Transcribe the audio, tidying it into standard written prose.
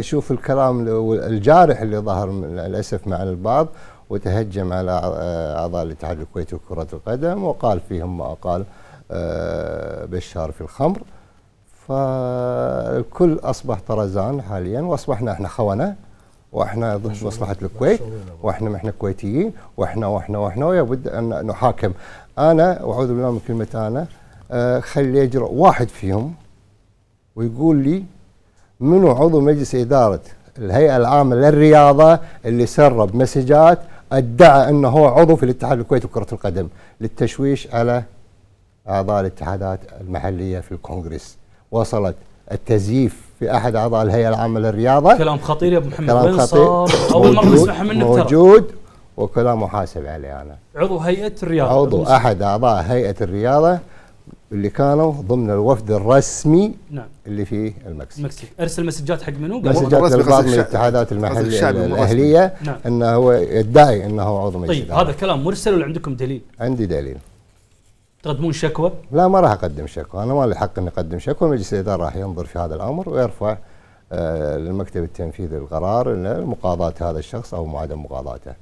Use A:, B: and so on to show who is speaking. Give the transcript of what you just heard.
A: شوف الكلام الجارح اللي ظهر للاسف مع البعض، وتهجم على اعضاء الاتحاد الكويتي لكرة القدم، وقال فيهم ما قال بشار في الخمر. فالكل اصبح طرزان حاليا، واصبحنا احنا خونه، واحنا ضد مصلحه الكويت، واحنا كويتيين، واحنا ويبد ان نحاكم. انا واعوذ بالله من كلمه انا، خلي يجرؤ واحد فيهم ويقول لي منو عضو مجلس إدارة الهيئة العامة للرياضة اللي سرب مسجات ادعى أنه هو عضو في الاتحاد الكويتي لكرة القدم للتشويش على أعضاء الاتحادات المحلية في الكونغرس. وصلت التزييف في أحد أعضاء الهيئة العامة للرياضة.
B: كلام خطير يا أبو محمد، وين صار؟ أول مرة نسمعها منك.
A: موجود وكلام محاسب عليه. أنا
B: عضو هيئة الرياضة،
A: عضو أحد أعضاء هيئة الرياضة اللي كانوا ضمن الوفد الرسمي. نعم. اللي في المكسيك.
B: ارسل مسجات حق منو؟
A: مسجات لبعض من الاتحادات المحليه الاهليه. نعم. انه هو يدعي انه هو عضو مجلس.
B: طيب هذا كلام مرسل ولا عندكم دليل؟
A: عندي دليل.
B: تقدمون شكوى؟
A: لا، ما راح اقدم شكوى، انا ما لي حق اني اقدم شكوى. مجلس الاداره راح ينظر في هذا الامر ويرفع للمكتب التنفيذي القرار المقاضاه هذا الشخص او عدم مقاضاته.